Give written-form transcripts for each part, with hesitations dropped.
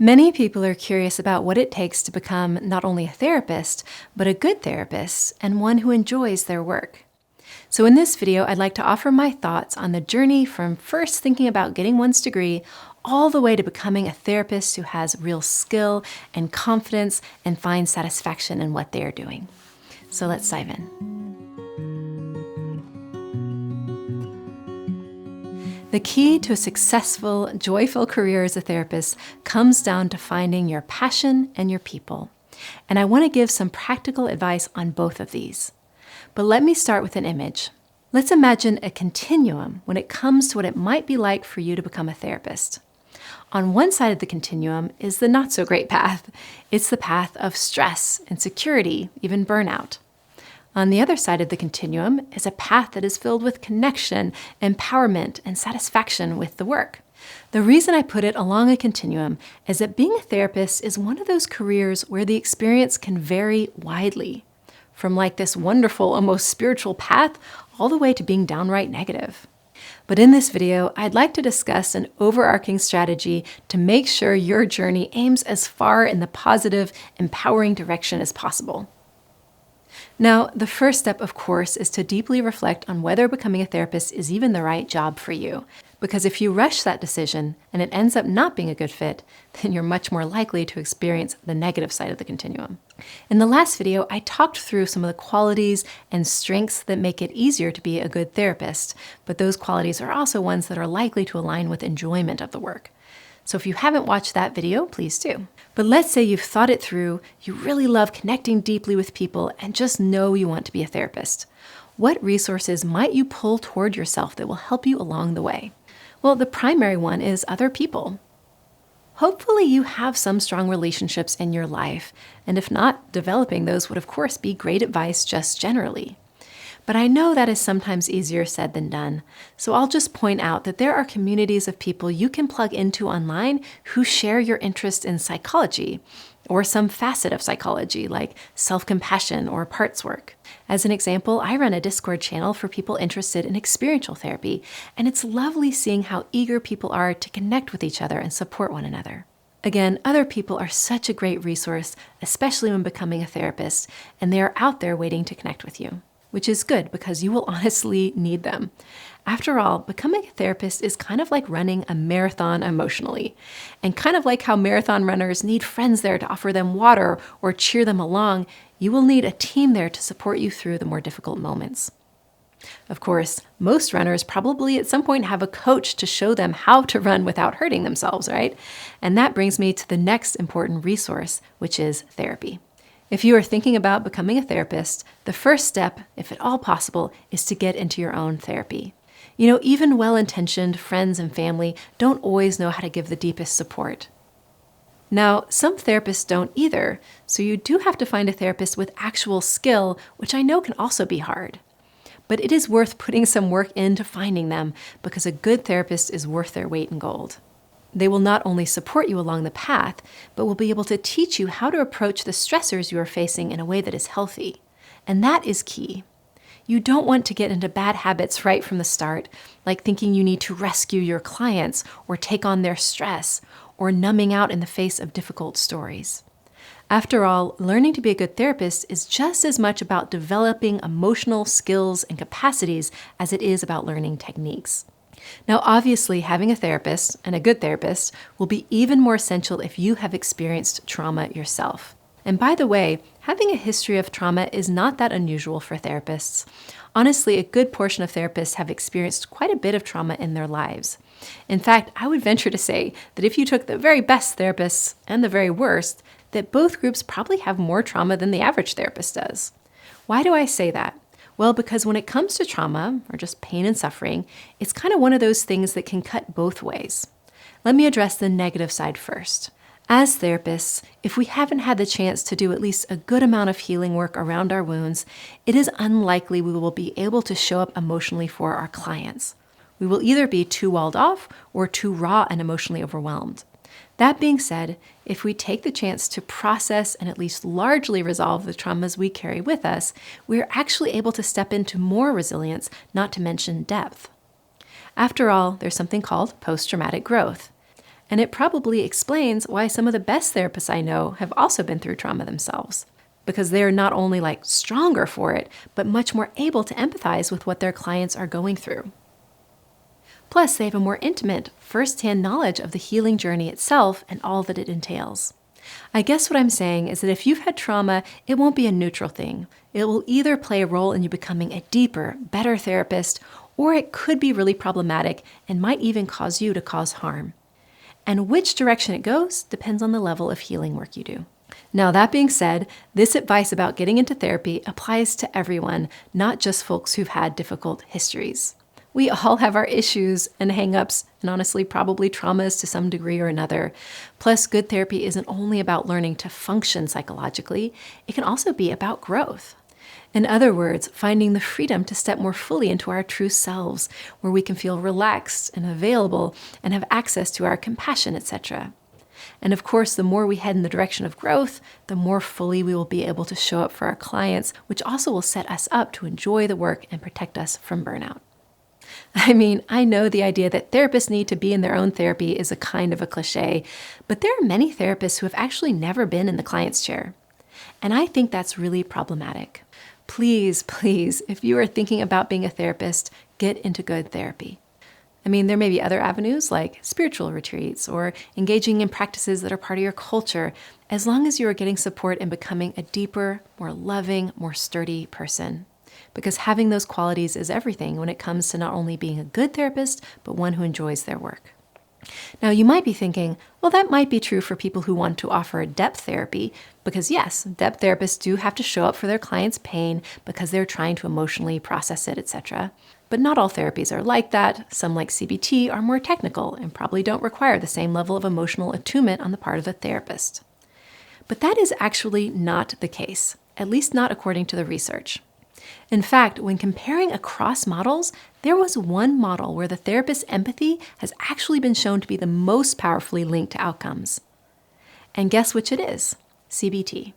Many people are curious about what it takes to become not only a therapist, but a good therapist and one who enjoys their work. So in this video, I'd like to offer my thoughts on the journey from first thinking about getting one's degree all the way to becoming a therapist who has real skill and confidence and finds satisfaction in what they are doing. So let's dive in. The key to a successful, joyful career as a therapist comes down to finding your passion and your people. And I want to give some practical advice on both of these. But let me start with an image. Let's imagine a continuum when it comes to what it might be like for you to become a therapist. On one side of the continuum is the not so great path. It's the path of stress, insecurity, even burnout. On the other side of the continuum is a path that is filled with connection, empowerment, and satisfaction with the work. The reason I put it along a continuum is that being a therapist is one of those careers where the experience can vary widely, from like this wonderful, almost spiritual path all the way to being downright negative. But in this video, I'd like to discuss an overarching strategy to make sure your journey aims as far in the positive, empowering direction as possible. Now, the first step, of course, is to deeply reflect on whether becoming a therapist is even the right job for you. Because if you rush that decision and it ends up not being a good fit, then you're much more likely to experience the negative side of the continuum. In the last video, I talked through some of the qualities and strengths that make it easier to be a good therapist, but those qualities are also ones that are likely to align with enjoyment of the work. So if you haven't watched that video, please do. But let's say you've thought it through, you really love connecting deeply with people, and just know you want to be a therapist. What resources might you pull toward yourself that will help you along the way? Well, the primary one is other people. Hopefully you have some strong relationships in your life, and if not, developing those would of course be great advice just generally. But I know that is sometimes easier said than done, so I'll just point out that there are communities of people you can plug into online who share your interest in psychology, or some facet of psychology like self-compassion or parts work. As an example, I run a Discord channel for people interested in experiential therapy, and it's lovely seeing how eager people are to connect with each other and support one another. Again, other people are such a great resource, especially when becoming a therapist, and they are out there waiting to connect with you, which is good because you will honestly need them. After all, becoming a therapist is kind of like running a marathon emotionally, and kind of like how marathon runners need friends there to offer them water or cheer them along, you will need a team there to support you through the more difficult moments. Of course, most runners probably at some point have a coach to show them how to run without hurting themselves, right? And that brings me to the next important resource, which is therapy. If you are thinking about becoming a therapist, the first step, if at all possible, is to get into your own therapy. You know, even well-intentioned friends and family don't always know how to give the deepest support. Now, some therapists don't either, so you do have to find a therapist with actual skill, which I know can also be hard. But it is worth putting some work into finding them because a good therapist is worth their weight in gold. They will not only support you along the path, but will be able to teach you how to approach the stressors you are facing in a way that is healthy. And that is key. You don't want to get into bad habits right from the start, like thinking you need to rescue your clients or take on their stress, or numbing out in the face of difficult stories. After all, learning to be a good therapist is just as much about developing emotional skills and capacities as it is about learning techniques. Now, obviously, having a therapist, and a good therapist, will be even more essential if you have experienced trauma yourself. And by the way, having a history of trauma is not that unusual for therapists. Honestly, a good portion of therapists have experienced quite a bit of trauma in their lives. In fact, I would venture to say that if you took the very best therapists and the very worst, that both groups probably have more trauma than the average therapist does. Why do I say that? Well, because when it comes to trauma, or just pain and suffering, it's kind of one of those things that can cut both ways. Let me address the negative side first. As therapists, if we haven't had the chance to do at least a good amount of healing work around our wounds, it is unlikely we will be able to show up emotionally for our clients. We will either be too walled off or too raw and emotionally overwhelmed. That being said, if we take the chance to process and at least largely resolve the traumas we carry with us, we are actually able to step into more resilience, not to mention depth. After all, there's something called post-traumatic growth. And it probably explains why some of the best therapists I know have also been through trauma themselves, because they're not only stronger for it, but much more able to empathize with what their clients are going through. Plus, they have a more intimate, first-hand knowledge of the healing journey itself and all that it entails. I guess what I'm saying is that if you've had trauma, it won't be a neutral thing. It will either play a role in you becoming a deeper, better therapist, or it could be really problematic and might even cause you to cause harm. And which direction it goes depends on the level of healing work you do. Now, that being said, this advice about getting into therapy applies to everyone, not just folks who've had difficult histories. We all have our issues and hang-ups, and honestly, probably traumas to some degree or another. Plus, good therapy isn't only about learning to function psychologically, it can also be about growth. In other words, finding the freedom to step more fully into our true selves, where we can feel relaxed and available and have access to our compassion, etc. And of course, the more we head in the direction of growth, the more fully we will be able to show up for our clients, which also will set us up to enjoy the work and protect us from burnout. I mean, I know the idea that therapists need to be in their own therapy is a kind of a cliche, but there are many therapists who have actually never been in the client's chair. And I think that's really problematic. Please, please, if you are thinking about being a therapist, get into good therapy. I mean, there may be other avenues like spiritual retreats or engaging in practices that are part of your culture, as long as you are getting support in becoming a deeper, more loving, more sturdy person. Because having those qualities is everything when it comes to not only being a good therapist, but one who enjoys their work. Now, you might be thinking, well, that might be true for people who want to offer depth therapy, because yes, depth therapists do have to show up for their clients' pain because they're trying to emotionally process it, etc. But not all therapies are like that. Some, like CBT, are more technical and probably don't require the same level of emotional attunement on the part of the therapist. But that is actually not the case, at least not according to the research. In fact, when comparing across models, there was one model where the therapist's empathy has actually been shown to be the most powerfully linked to outcomes. And guess which it is? CBT.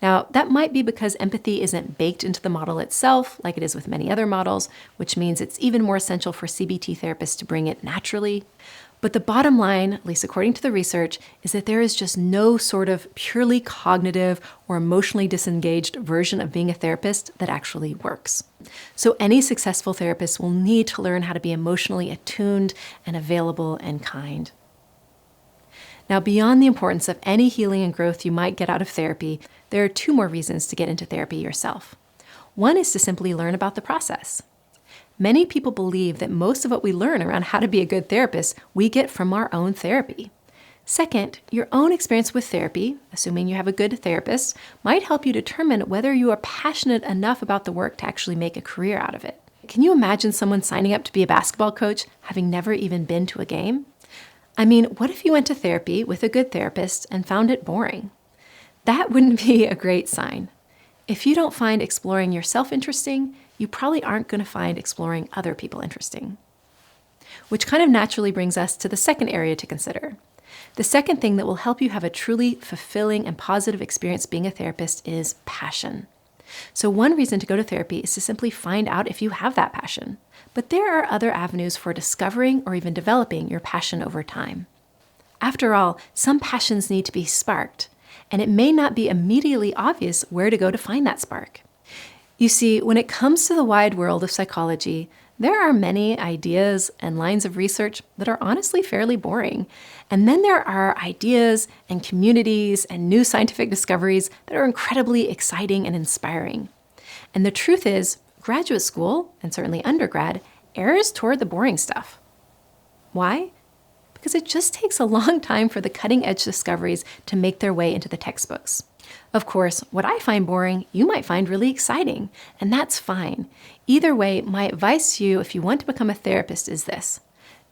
Now, that might be because empathy isn't baked into the model itself, like it is with many other models, which means it's even more essential for CBT therapists to bring it naturally. But the bottom line, at least according to the research, is that there is just no sort of purely cognitive or emotionally disengaged version of being a therapist that actually works. So any successful therapist will need to learn how to be emotionally attuned and available and kind. Now, beyond the importance of any healing and growth you might get out of therapy, there are two more reasons to get into therapy yourself. One is to simply learn about the process. Many people believe that most of what we learn around how to be a good therapist, we get from our own therapy. Second, your own experience with therapy, assuming you have a good therapist, might help you determine whether you are passionate enough about the work to actually make a career out of it. Can you imagine someone signing up to be a basketball coach having never even been to a game? I mean, what if you went to therapy with a good therapist and found it boring? That wouldn't be a great sign. If you don't find exploring yourself interesting, you probably aren't going to find exploring other people interesting. Which kind of naturally brings us to the second area to consider. The second thing that will help you have a truly fulfilling and positive experience being a therapist is passion. So one reason to go to therapy is to simply find out if you have that passion. But there are other avenues for discovering or even developing your passion over time. After all, some passions need to be sparked, and it may not be immediately obvious where to go to find that spark. You see, when it comes to the wide world of psychology, there are many ideas and lines of research that are honestly fairly boring. And then there are ideas and communities and new scientific discoveries that are incredibly exciting and inspiring. And the truth is, graduate school, and certainly undergrad, errs toward the boring stuff. Why? Because it just takes a long time for the cutting-edge discoveries to make their way into the textbooks. Of course, what I find boring, you might find really exciting, and that's fine. Either way, my advice to you if you want to become a therapist is this.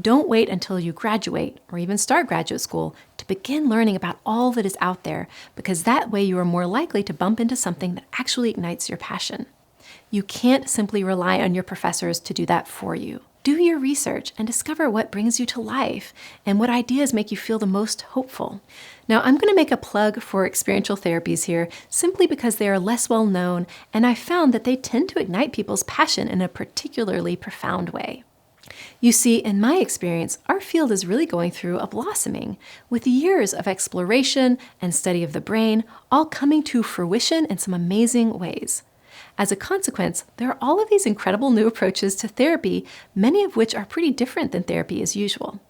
Don't wait until you graduate or even start graduate school to begin learning about all that is out there, because that way you are more likely to bump into something that actually ignites your passion. You can't simply rely on your professors to do that for you. Do your research and discover what brings you to life and what ideas make you feel the most hopeful. Now, I'm going to make a plug for experiential therapies here simply because they are less well known, and I found that they tend to ignite people's passion in a particularly profound way. You see, in my experience, our field is really going through a blossoming, with years of exploration and study of the brain all coming to fruition in some amazing ways. As a consequence, there are all of these incredible new approaches to therapy, many of which are pretty different than therapy as usual.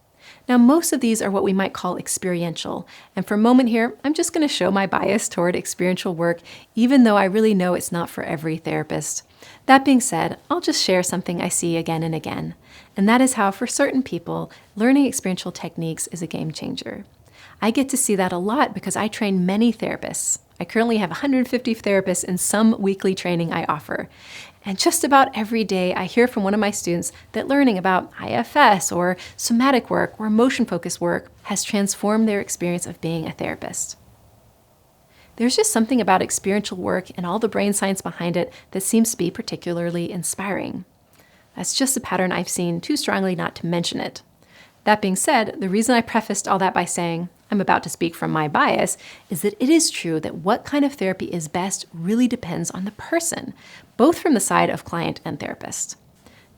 Now, most of these are what we might call experiential, and for a moment here, I'm just going to show my bias toward experiential work, even though I really know it's not for every therapist. That being said, I'll just share something I see again and again, and that is how, for certain people, learning experiential techniques is a game changer. I get to see that a lot because I train many therapists. I currently have 150 therapists in some weekly training I offer. And just about every day, I hear from one of my students that learning about IFS or somatic work or emotion-focused work has transformed their experience of being a therapist. There's just something about experiential work and all the brain science behind it that seems to be particularly inspiring. That's just a pattern I've seen too strongly not to mention it. That being said, the reason I prefaced all that by saying I'm about to speak from my bias is that it is true that what kind of therapy is best really depends on the person, both from the side of client and therapist.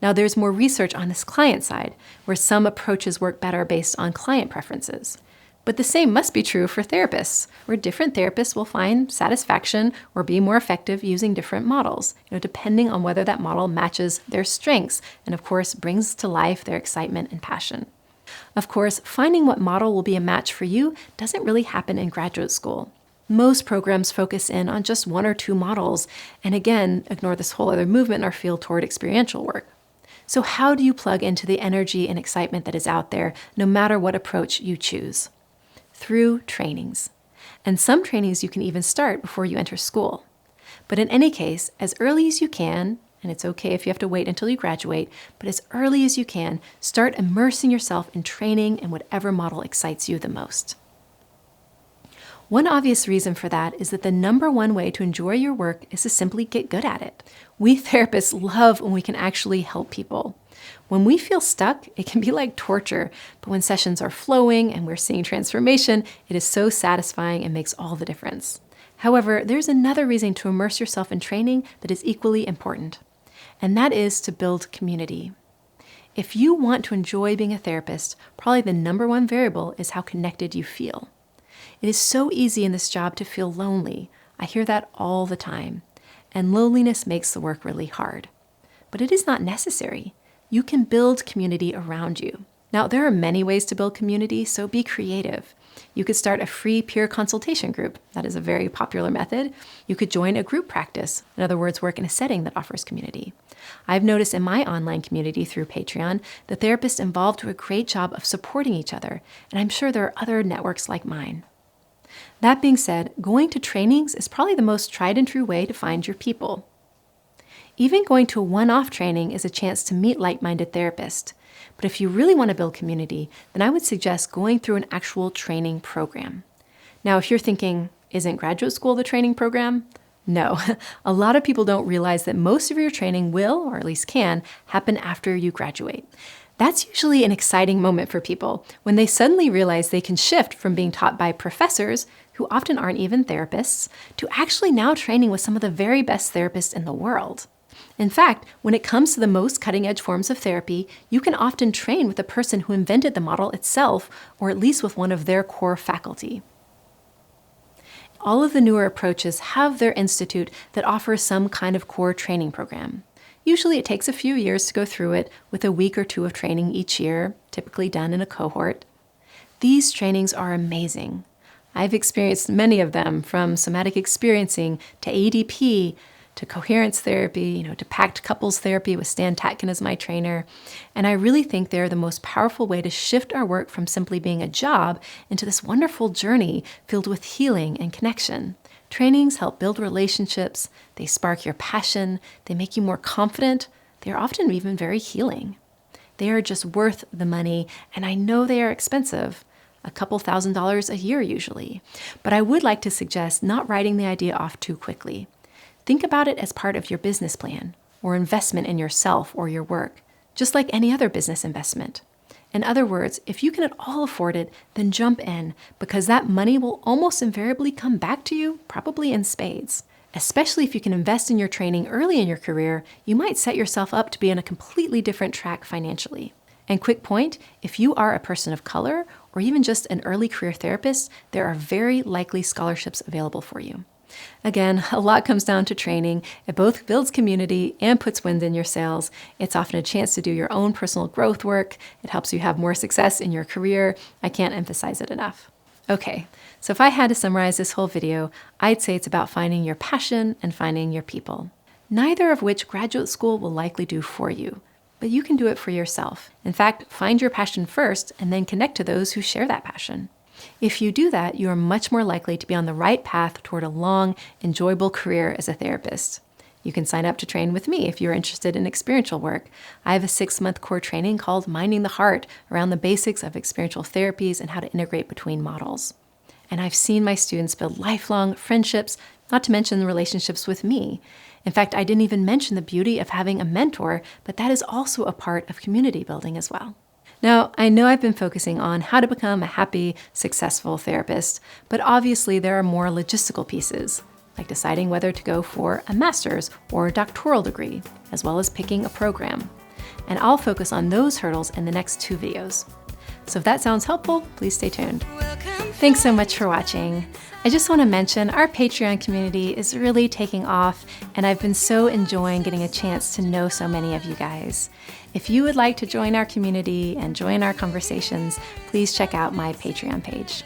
Now, there's more research on this client side, where some approaches work better based on client preferences. But the same must be true for therapists, where different therapists will find satisfaction or be more effective using different models, depending on whether that model matches their strengths and, of course, brings to life their excitement and passion. Of course, finding what model will be a match for you doesn't really happen in graduate school. Most programs focus in on just one or two models, and again, ignore this whole other movement in our field toward experiential work. So how do you plug into the energy and excitement that is out there, no matter what approach you choose? Through trainings. And some trainings you can even start before you enter school. But in any case, as early as you can, and it's okay if you have to wait until you graduate, but as early as you can, start immersing yourself in training and whatever model excites you the most. One obvious reason for that is that the number one way to enjoy your work is to simply get good at it. We therapists love when we can actually help people. When we feel stuck, it can be like torture, but when sessions are flowing and we're seeing transformation, it is so satisfying and makes all the difference. However, there's another reason to immerse yourself in training that is equally important, and that is to build community. If you want to enjoy being a therapist, probably the number one variable is how connected you feel. It is so easy in this job to feel lonely. I hear that all the time, and loneliness makes the work really hard. But it is not necessary. You can build community around you. Now, there are many ways to build community, so be creative. You could start a free peer consultation group. That is a very popular method. You could join a group practice. In other words, work in a setting that offers community. I've noticed in my online community through Patreon, the therapists involved do a great job of supporting each other, and I'm sure there are other networks like mine. That being said, going to trainings is probably the most tried and true way to find your people. Even going to a one-off training is a chance to meet like-minded therapists. But if you really want to build community, then I would suggest going through an actual training program. Now, if you're thinking, isn't graduate school the training program? No, a lot of people don't realize that most of your training will, or at least can, happen after you graduate. That's usually an exciting moment for people when they suddenly realize they can shift from being taught by professors, who often aren't even therapists, to actually now training with some of the very best therapists in the world. In fact, when it comes to the most cutting-edge forms of therapy, you can often train with the person who invented the model itself, or at least with one of their core faculty. All of the newer approaches have their institute that offers some kind of core training program. Usually it takes a few years to go through it, with a week or two of training each year, typically done in a cohort. These trainings are amazing. I've experienced many of them, from somatic experiencing to ADP, to coherence therapy, to packed couples therapy with Stan Tatkin as my trainer. And I really think they're the most powerful way to shift our work from simply being a job into this wonderful journey filled with healing and connection. Trainings help build relationships, they spark your passion, they make you more confident, they are often even very healing. They are just worth the money, and I know they are expensive. A couple $1,000s a year usually. But I would like to suggest not writing the idea off too quickly. Think about it as part of your business plan, or investment in yourself or your work, just like any other business investment. In other words, if you can at all afford it, then jump in, because that money will almost invariably come back to you, probably in spades. Especially if you can invest in your training early in your career, you might set yourself up to be on a completely different track financially. And quick point, if you are a person of color or even just an early career therapist, there are very likely scholarships available for you. Again, a lot comes down to training. It both builds community and puts wind in your sails. It's often a chance to do your own personal growth work. It helps you have more success in your career. I can't emphasize it enough. Okay, so if I had to summarize this whole video, I'd say it's about finding your passion and finding your people. Neither of which graduate school will likely do for you, but you can do it for yourself. In fact, find your passion first and then connect to those who share that passion. If you do that, you are much more likely to be on the right path toward a long, enjoyable career as a therapist. You can sign up to train with me if you're interested in experiential work. I have a 6-month core training called Minding the Heart around the basics of experiential therapies and how to integrate between models. And I've seen my students build lifelong friendships, not to mention the relationships with me. In fact, I didn't even mention the beauty of having a mentor, but that is also a part of community building as well. Now, I know I've been focusing on how to become a happy, successful therapist, but obviously there are more logistical pieces, like deciding whether to go for a master's or a doctoral degree, as well as picking a program. And I'll focus on those hurdles in the next 2 videos. So if that sounds helpful, please stay tuned. Thanks so much for watching. I just want to mention our Patreon community is really taking off, and I've been so enjoying getting a chance to know so many of you guys. If you would like to join our community and join our conversations, please check out my Patreon page.